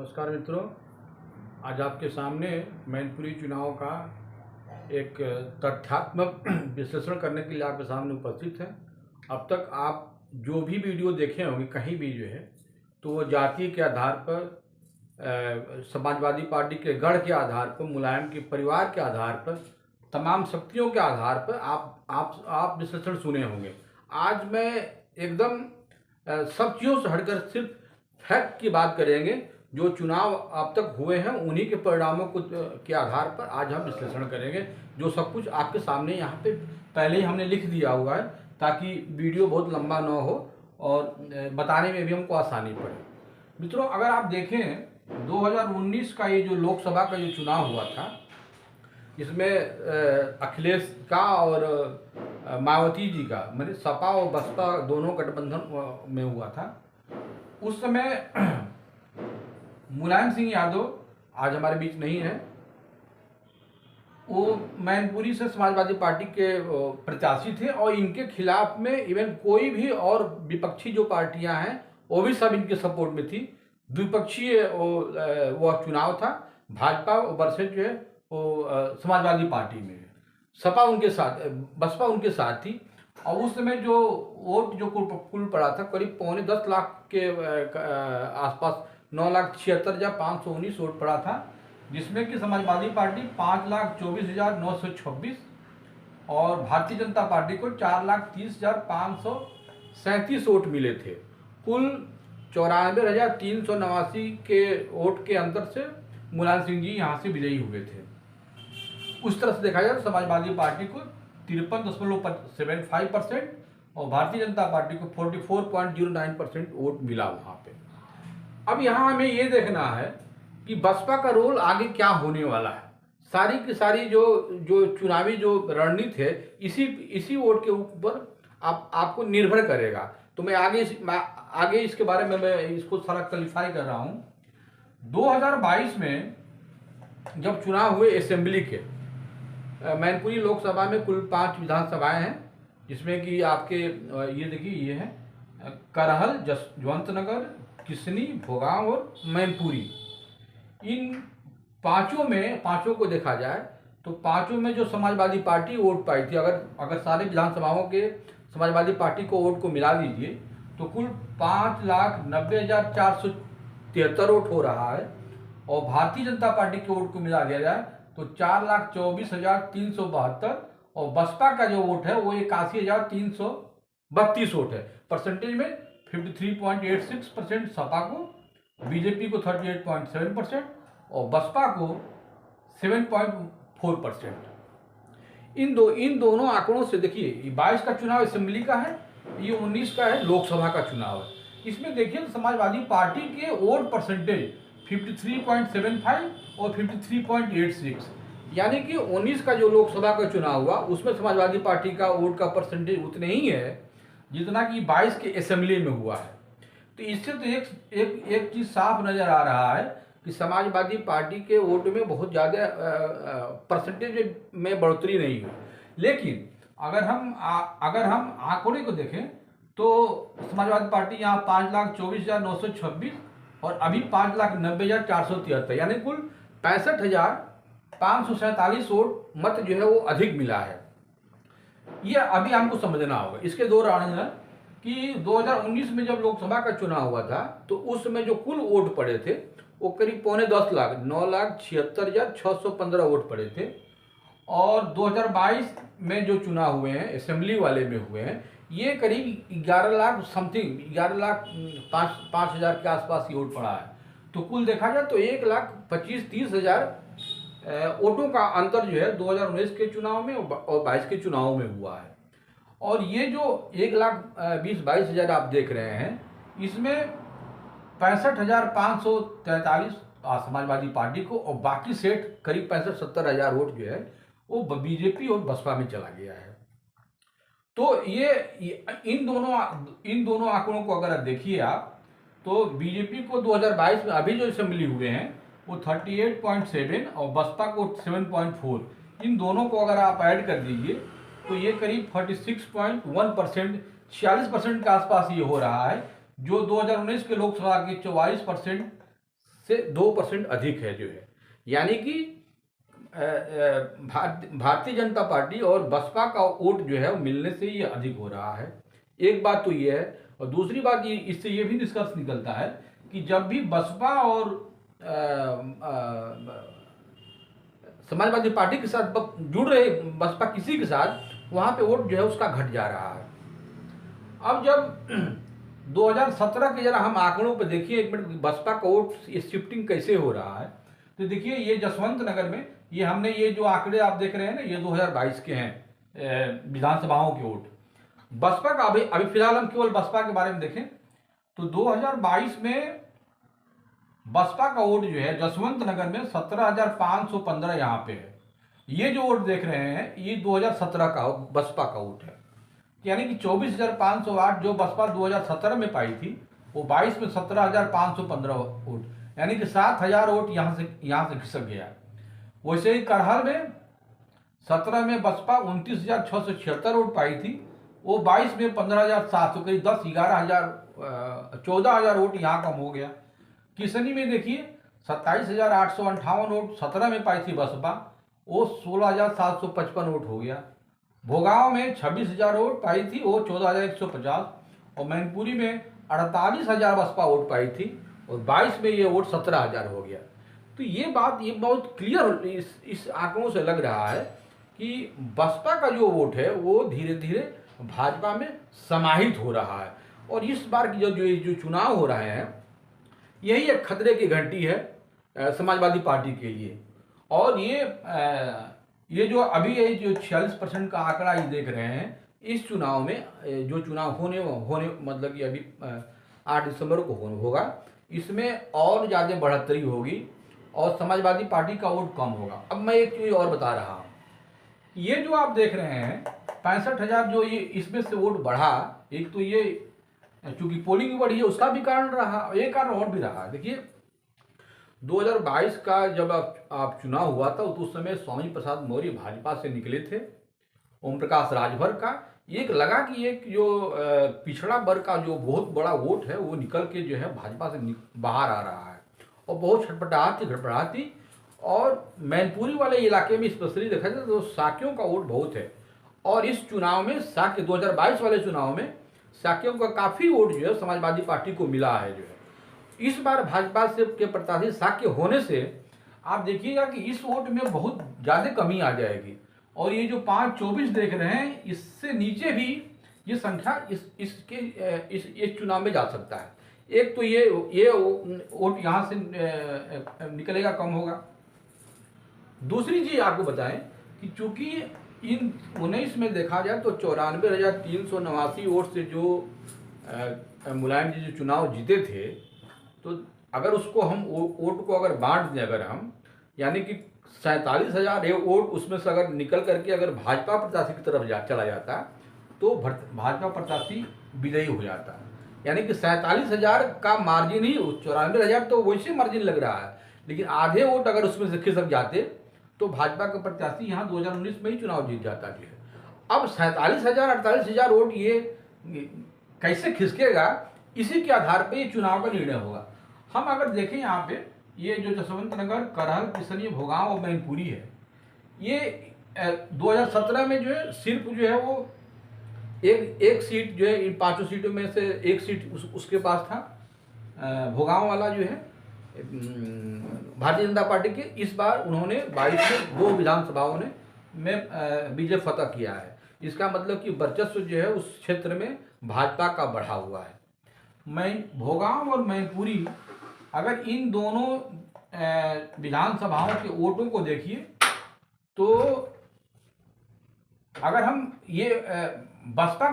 नमस्कार मित्रों, आज आपके सामने मैनपुरी चुनाव का एक तथ्यात्मक विश्लेषण करने के लिए आपके सामने उपस्थित है। अब तक आप जो भी वीडियो देखे होंगे कहीं भी जो है तो वो जाति के आधार पर, समाजवादी पार्टी के गढ़ के आधार पर, मुलायम के परिवार के आधार पर, तमाम शक्तियों के आधार पर आप विश्लेषण सुने होंगे। आज मैं एकदम सब चीज़ों से हटकर सिर्फ फैक्ट की बात करेंगे। जो चुनाव अब तक हुए हैं उन्हीं के परिणामों को के आधार पर आज हम विश्लेषण करेंगे। जो सब कुछ आपके सामने यहाँ पे पहले ही हमने लिख दिया हुआ है ताकि वीडियो बहुत लंबा ना हो और बताने में भी हमको आसानी पड़े। मित्रों, अगर आप देखें 2019 का ये जो लोकसभा का जो चुनाव हुआ था, इसमें अखिलेश का और मायावती जी का, मतलब सपा और बसपा दोनों गठबंधन में हुआ था। उस समय मुलायम सिंह यादव आज हमारे बीच नहीं है, वो मैनपुरी से समाजवादी पार्टी के प्रत्याशी थे और इनके खिलाफ में इवन कोई भी और विपक्षी जो पार्टियां हैं वो भी सब इनके सपोर्ट में थी। द्विपक्षीय वो चुनाव था। भाजपा वर्सेज जो है वो समाजवादी पार्टी में, सपा उनके साथ, बसपा उनके साथ थी। और उस समय जो वोट जो कुल पड़ा था करीब 9.25 लाख के आसपास, 9,76,519 वोट पड़ा था, जिसमें कि समाजवादी पार्टी 5,24,926 और भारतीय जनता पार्टी को 4,30,537 वोट मिले थे। कुल 94,389 के वोट के अंतर से मुलायम सिंह जी यहाँ से विजयी हुए थे। उस तरह से देखा जाए तो समाजवादी पार्टी को 53.75% और भारतीय जनता पार्टी को 44.09% वोट मिला वहाँ पे। अब यहाँ हमें ये देखना है कि बसपा का रोल आगे क्या होने वाला है। सारी की सारी जो चुनावी जो रणनीति है इसी वोट के ऊपर आपको निर्भर करेगा। तो मैं आगे इसके बारे में मैं इसको थोड़ा क्लैरिफाई कर रहा हूँ। 2022 में जब चुनाव हुए असेंबली के, मैनपुरी लोकसभा में कुल 5 विधानसभाएं हैं, जिसमें कि आपके ये देखिए ये है करहल, जसवंतनगर, किसनी, भोगांव और मैनपुरी। इन पांचों को देखा जाए तो पांचों में जो समाजवादी पार्टी वोट पाई थी, अगर सारे विधानसभाओं के समाजवादी पार्टी को वोट को मिला दीजिए तो कुल 5,90,473 वोट हो रहा है। और भारतीय जनता पार्टी के वोट को मिला दिया जाए तो 4,24,372 और बसपा का जो वोट है वो 81,332 वोट है। परसेंटेज में 53.86% सपा को, बीजेपी को 38.7% और बसपा को 7.4%। इन दोनों आंकड़ों से देखिए, 22 का चुनाव असेंबली का है, ये 19 का है लोकसभा का चुनाव है। इसमें देखिए समाजवादी पार्टी के वोट परसेंटेज 53.75 और 53.86, यानी कि 19 का जो लोकसभा का चुनाव हुआ उसमें समाजवादी पार्टी का वोट का परसेंटेज उतने ही है जितना कि 22 के असेंबली में हुआ है। तो इससे तो एक चीज़ साफ नज़र आ रहा है कि समाजवादी पार्टी के वोट में बहुत ज़्यादा परसेंटेज में बढ़ोतरी नहीं हुई। लेकिन अगर हम आंकड़े को देखें तो समाजवादी पार्टी यहाँ 5,24,926 और अभी 5,90,473, यानी कुल 65,547 वोट मत जो है वो अधिक मिला है। ये अभी हमको समझना होगा। इसके दो कारण हैं कि 2019 में जब लोकसभा का चुनाव हुआ था तो उस समय जो कुल वोट पड़े थे वो करीब 9.25 लाख, 9,76,615 वोट पड़े थे। और 2022 में जो चुनाव हुए हैं असेंबली वाले में हुए हैं, ये करीब 11 लाख समथिंग, 11,05,000 के आसपास ही वोट पड़ा है। तो कुल देखा जाए तो 1,25,30,000 वोटों का अंतर जो है 2019 के चुनाव में और 22 के चुनाव में हुआ है। और ये जो 1,20,22,000 आप देख रहे हैं, इसमें 65,543 समाजवादी पार्टी को और बाकी सेट करीब 65-70,000 वोट जो है वो बीजेपी और बसपा में चला गया है। तो ये इन दोनों आंकड़ों को अगर देखिए आप तो बीजेपी को 2022 में अभी जो असेंबली हुए हैं वो 38.7 और बसपा को 7.4, इन दोनों को अगर आप ऐड कर दीजिए तो ये करीब 46.1%, 46% के आसपास ये हो रहा है, जो 2019 के लोकसभा के 44% से 2% अधिक है जो है। यानी कि भारतीय जनता पार्टी और बसपा का वोट जो है वो मिलने से ये अधिक हो रहा है। एक बात तो ये है, और दूसरी बात ये, इससे ये भी निष्कर्ष निकलता है कि जब भी बसपा और समाजवादी पार्टी के साथ जुड़ रहे बसपा किसी के साथ, वहाँ पे वोट जो है उसका घट जा रहा है। अब जब 2017 के जरा हम आंकड़ों पर देखिए एक मिनट, बसपा का वोट शिफ्टिंग कैसे हो रहा है, तो देखिए ये जसवंत नगर में ये हमने ये जो आंकड़े आप देख रहे हैं ना, ये 2022 के हैं विधानसभाओं के वोट बसपा का। अभी फिलहाल हम केवल बसपा के बारे में देखें तो 2022 में बसपा का वोट जो है जसवंत नगर में 17,515 यहाँ पे है। ये जो वोट देख रहे हैं ये 2017 का बसपा का वोट है, यानी कि 24,508 जो बसपा 2017 में पाई थी वो 22 में 17,515 वोट, यानी कि 7,000 वोट यहाँ से खिसक गया। वैसे ही करहल में 17 में बसपा 29,676 वोट पाई थी, वो 22 में 15,700, करीब 14,000 वोट यहाँ कम हो गया। किसनी में देखिए 27,858 वोट 17 में पाई थी बसपा, वो 16,755 वोट हो गया। भोगांव में 26,000 वोट पाई थी, वो 14,150, और मैनपुरी में 48,000 बसपा वोट पाई थी और 22 में ये वोट 17,000 हो गया। तो ये बात ये बहुत क्लियर इस आंकड़ों से लग रहा है कि बसपा का जो वोट है वो धीरे धीरे भाजपा में समाहित हो रहा है। और इस बार की जो चुनाव हो रहे हैं यही एक खतरे की घंटी है समाजवादी पार्टी के लिए। और ये जो अभी ये जो 46% का आंकड़ा ये देख रहे हैं, इस चुनाव में जो चुनाव होने मतलब कि अभी 8 दिसंबर को होगा, इसमें और ज़्यादा बढ़ोतरी होगी और समाजवादी पार्टी का वोट कम होगा। अब मैं एक चीज़ और बता रहा हूँ, ये जो आप देख रहे हैं 65,000 जो ये इसमें से वोट बढ़ा, एक तो ये चूंकि पोलिंग भी बढ़ी है उसका भी कारण रहा, एक कारण और भी रहा। देखिए 2022 का जब आप चुनाव हुआ था तो उस समय स्वामी प्रसाद मौर्य भाजपा से निकले थे, ओम प्रकाश राजभर का एक लगा कि एक जो पिछड़ा वर्ग का जो बहुत बड़ा वोट है वो निकल के जो है भाजपा से बाहर आ रहा है, और बहुत छटपटाहट। और मैनपुरी वाले इलाके में स्पेशली देखा जाए तो साकियों का वोट बहुत है, और इस चुनाव में साक्य 2022 वाले चुनाव में साकियों का काफ़ी वोट जो है समाजवादी पार्टी को मिला है। जो है इस बार भाजपा से के प्रत्याशी साक्य होने से आप देखिएगा कि इस वोट में बहुत ज़्यादा कमी आ जाएगी, और ये जो 524 देख रहे हैं इससे नीचे भी ये संख्या इस चुनाव में जा सकता है। एक तो ये वोट यहाँ से निकलेगा, कम होगा। दूसरी चीज आपको बताएं कि चूंकि इन 19 में देखा जाए तो 94,389 वोट से जो मुलायम जी जो चुनाव जीते थे, तो अगर उसको हम वोट को अगर बांट दें अगर हम, यानी कि 47,000 वोट उसमें से अगर निकल करके अगर भाजपा प्रत्याशी की तरफ चला जाता तो भाजपा प्रत्याशी विजयी हो जाता। यानी कि 47,000 का मार्जिन ही, 94,000 तो वैसे मार्जिन लग रहा है, लेकिन आधे वोट अगर उसमें से खिसक जाते तो भाजपा का प्रत्याशी यहाँ 2019 में ही चुनाव जीत जाता है। अब 47,000 48,000 वोट ये कैसे खिसकेगा, इसी के आधार पे ये चुनाव का निर्णय होगा। हम अगर देखें यहाँ पे ये जो जसवंत नगर, करहल, किसनी, भोगांव और मैनपुरी है, ये 2017 में जो है सिर्फ जो है वो एक सीट जो है इन 5 सीटों में से एक सीट उसके पास था, भोगांव वाला जो है भारतीय जनता पार्टी के। इस बार उन्होंने 22 में 2 विधानसभाओं में विजय फतह किया है। इसका मतलब कि वर्चस्व जो है उस क्षेत्र में भाजपा का बढ़ा हुआ है। भोगांव और मैनपुरी, अगर इन दोनों विधानसभाओं के वोटों को देखिए तो अगर हम ये बसपा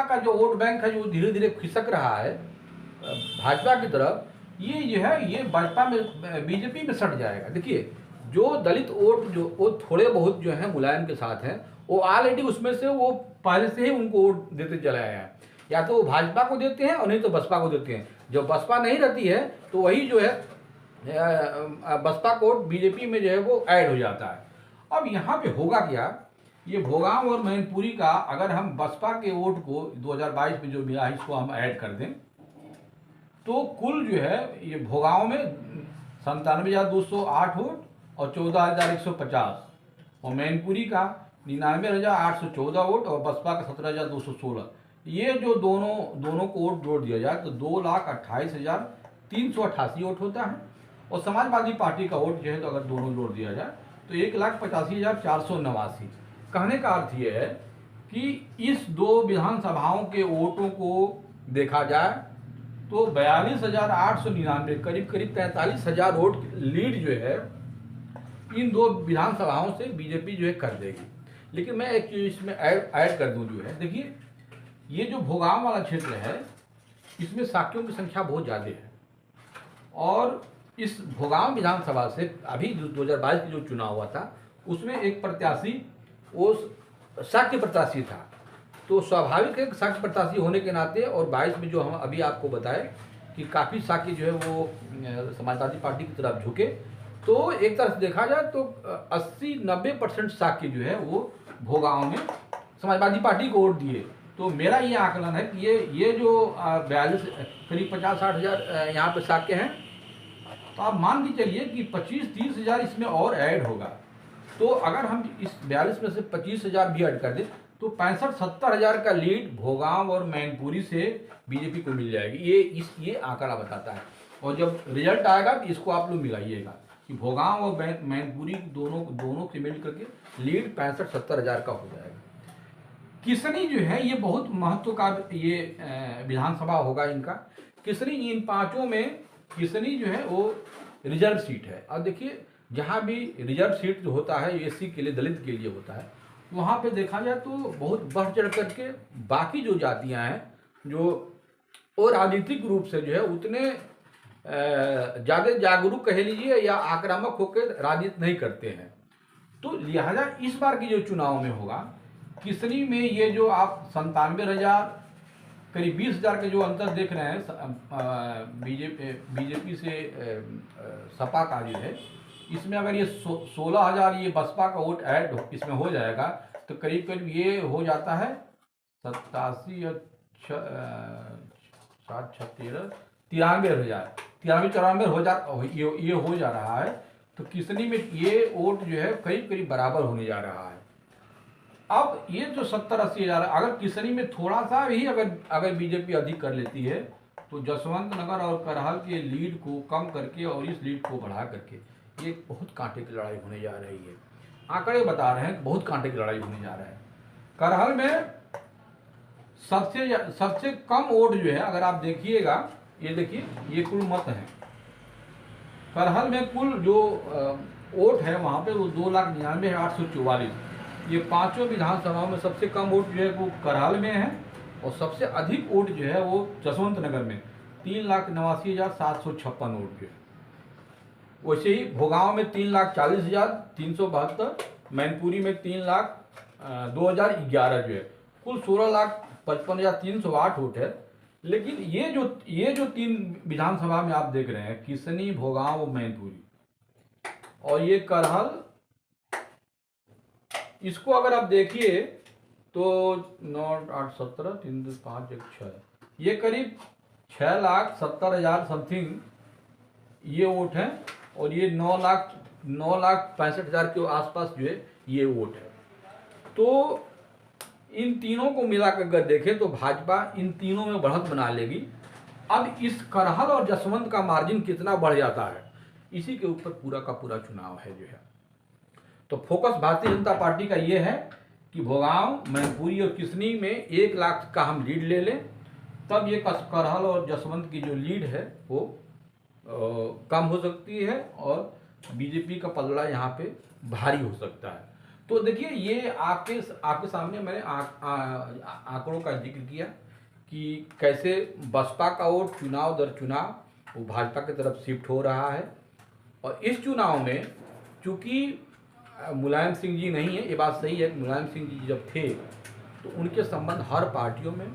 का जो वोट बैंक है जो धीरे धीरे खिसक रहा है भाजपा की तरफ, ये जो है ये भाजपा में बीजेपी में सट जाएगा। देखिए जो दलित वोट जो वो थोड़े बहुत जो है मुलायम के साथ हैं, वो ऑलरेडी उसमें से वो पहले से ही उनको वोट देते चले आए हैं, या तो वो भाजपा को देते हैं और नहीं तो बसपा को देते हैं। जब बसपा नहीं रहती है तो वही जो है बसपा को वोट बीजेपी में जो है वो ऐड हो जाता है। अब यहाँ पे होगा क्या, ये भोगांव और मैनपुरी का अगर हम बसपा के वोट को 2022 में जो मिला इसको हम ऐड कर दें तो कुल जो है ये भोगांव में 97,208 वोट और 14,150, और मैनपुरी का 99,814 वोट और बसपा का 17,216। ये जो दोनों को वोट जोड़ दिया जाए तो 2,28,388 वोट होता है। और समाजवादी पार्टी का वोट जो है तो अगर दोनों जोड़ दिया जाए तो 1,85,489। कहने का अर्थ ये है कि इस दो विधानसभाओं के वोटों को देखा जाए तो 42,899, करीब 43,000 वोट लीड जो है इन दो विधानसभाओं से बीजेपी जो है कर देगी। लेकिन मैं एक चीज इसमें ऐड कर दूं, जो है देखिए ये जो भोगांव वाला क्षेत्र है इसमें साकियों की संख्या बहुत ज़्यादा है, और इस भोगांव विधानसभा से अभी 2022 की जो चुनाव हुआ था उसमें एक प्रत्याशी वो साक्य प्रत्याशी था। तो स्वाभाविक है साक्य प्रत्याशी होने के नाते, और 22 में जो हम अभी आपको बताए कि काफ़ी साक्य जो है वो समाजवादी पार्टी की तरफ झुके, तो एक तरह से देखा जाए तो 80-90% साक्य जो है वो भोगांव में समाजवादी पार्टी को वोट दिए। तो मेरा ये आकलन है कि ये जो 42 करीब 50-60 हज़ार यहाँ पे साक्य हैं, तो आप मान के चलिए कि 25-30 हज़ार इसमें और ऐड होगा। तो अगर हम इस 42 में से 25 हज़ार भी ऐड कर दें तो 65-70 हज़ार का लीड भोगांव और मैनपुरी से बीजेपी को मिल जाएगी। ये आंकड़ा बताता है, और जब रिजल्ट आएगा तो इसको आप लोग मिलाइएगा कि भोगांव और मैनपुरी दोनों से मिल करके लीड 65-70 हज़ार का हो जाएगा। किसनी जो है ये बहुत महत्व का ये विधानसभा होगा इनका। किसनी इन पांचों में किसनी जो है वो रिजर्व सीट है। और देखिए जहाँ भी रिजर्व सीट जो होता है एससी के लिए, दलित के लिए होता है, वहाँ पे देखा जाए तो बहुत बढ़ चढ़ करके बाकी जो जातियाँ हैं जो वो राजनीतिक रूप से जो है उतने ज़्यादा जागरूक कह लीजिए या आक्रामक होकर राजनीति नहीं करते हैं। तो लिहाजा इस बार की जो चुनाव में होगा किसनी में ये जो आप 97,000 करीब 20,000 के जो अंतर देख रहे हैं बीजेपी से सपा का जो है, इसमें अगर ये 16,000 ये बसपा का वोट ऐड इसमें हो जाएगा तो करीब करीब ये हो जाता है 87 और 93,000 93-94 ये हो जा रहा है। तो किसनी में ये वोट जो है करीब करीब बराबर होने जा रहा है। अब ये जो 70-80 हज़ार, अगर किसनी में थोड़ा सा भी अगर बीजेपी अधिक कर लेती है तो जसवंत नगर और करहल के लीड को कम करके और इस लीड को बढ़ा करके ये बहुत कांटे की लड़ाई होने जा रही है। आंकड़े बता रहे हैं बहुत कांटे की लड़ाई होने जा रहा है। करहल में सबसे कम वोट जो है अगर आप देखिएगा, ये देखिए ये कुल मत है करहल में, कुल जो वोट है वहाँ पे वो 2,99,844। ये पांचों विधानसभाओं में सबसे कम वोट जो है वो करहल में है, और सबसे अधिक वोट जो है वो जसवंत नगर में 3,89,756 वोट जो है। वैसे ही भोगांव में 3,40,372, मैनपुरी में 3,02,011 जो है, कुल 16,55,308 वोट है। लेकिन ये जो तीन विधानसभा में आप देख रहे हैं किसनी, भोगांव और मैनपुरी, और ये करहल, इसको अगर आप देखिए तो 9, 8, 17, 3, 2, 5, 1, 6, ये करीब 6,70,000 समथिंग ये वोट है, और ये 9,65,000 के आसपास जो है ये वोट है। तो इन तीनों को मिलाकर अगर देखें तो भाजपा इन तीनों में बढ़त बना लेगी। अब इस करहल और जसवंत का मार्जिन कितना बढ़ जाता है इसी के ऊपर पूरा का पूरा चुनाव है जो है। तो फोकस भारतीय जनता पार्टी का ये है कि भोगांव, मैनपुरी और किसनी में 1 लाख का हम लीड ले लें, तब ये करहल और जसवंत की जो लीड है वो कम हो सकती है और बीजेपी का पलड़ा यहाँ पे भारी हो सकता है। तो देखिए ये आपके सामने मैंने आंकड़ों का जिक्र किया कि कैसे बसपा का वोट चुनाव दर चुनाव वो भाजपा की तरफ शिफ्ट हो रहा है। और इस चुनाव में चूंकि मुलायम सिंह जी नहीं है, ये बात सही है, मुलायम सिंह जी जब थे तो उनके संबंध हर पार्टियों में,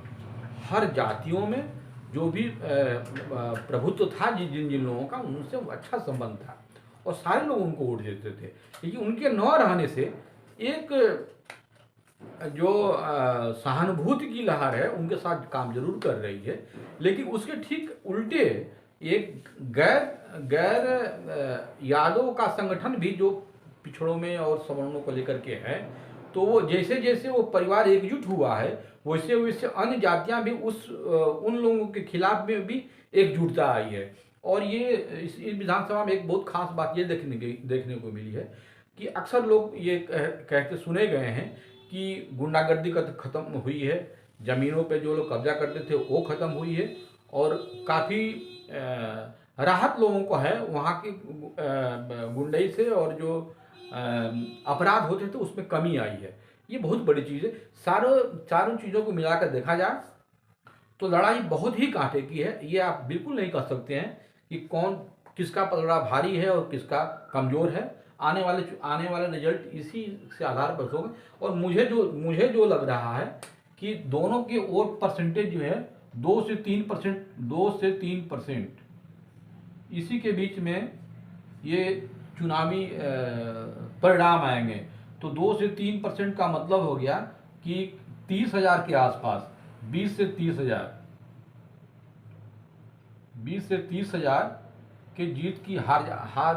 हर जातियों में जो भी प्रभुत्व था जिन लोगों का, उनसे अच्छा संबंध था और सारे लोग उनको वोट देते थे। लेकिन उनके न रहने से एक जो सहानुभूति की लहर है उनके साथ काम जरूर कर रही है, लेकिन उसके ठीक उल्टे एक गैर गैर यादव का संगठन भी जो पिछड़ों में और सवर्णों को लेकर के है, तो वो जैसे जैसे वो परिवार एकजुट हुआ है वैसे वैसे अन्य जातियां भी उन लोगों के खिलाफ में भी एकजुटता आई है। और ये इस विधानसभा में एक बहुत खास बात ये देखने को मिली है कि अक्सर लोग ये कहते सुने गए हैं कि गुंडागर्दी का खत्म हुई है, जमीनों पे जो लोग कब्जा करते थे वो खत्म हुई है, और काफ़ी राहत लोगों को है वहाँ की गुंडई से, और जो अपराध होते थे उसमें कमी आई है। ये बहुत बड़ी चीज़ है। चारों चीज़ों को मिलाकर देखा जाए तो लड़ाई बहुत ही कांटे की है। ये आप बिल्कुल नहीं कह सकते हैं कि कौन किसका पलड़ा भारी है और किसका कमज़ोर है। आने वाले रिजल्ट इसी से आधार पर होंगे। और मुझे जो लग रहा है कि दोनों के वोट परसेंटेज जो है 2 से 3%, इसी के बीच में ये चुनावी परिणाम आएंगे। तो 2 से 3% का मतलब हो गया कि 30,000 के आसपास, 20 से 30,000 के जीत की हार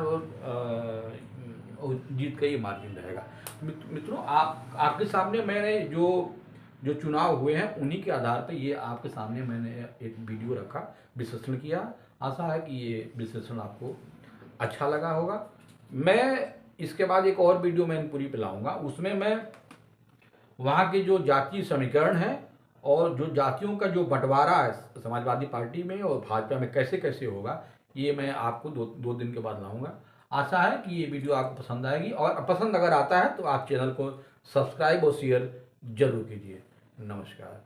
और जीत का ये मार्जिन रहेगा। मित्रों, आपके सामने मैंने जो चुनाव हुए हैं उन्हीं के आधार पर ये आपके सामने मैंने एक वीडियो रखा, विश्लेषण किया। आशा है कि ये विश्लेषण आपको अच्छा लगा होगा। मैं इसके बाद एक और वीडियो मैनपुरी पे लाऊंगा, उसमें मैं वहाँ के जो जातीय समीकरण है और जो जातियों का जो बंटवारा है समाजवादी पार्टी में और भाजपा में कैसे कैसे होगा, ये मैं आपको दो दिन के बाद लाऊंगा। आशा है कि ये वीडियो आपको पसंद आएगी, और पसंद अगर आता है तो आप चैनल को सब्सक्राइब और शेयर जरूर कीजिए। नमस्कार।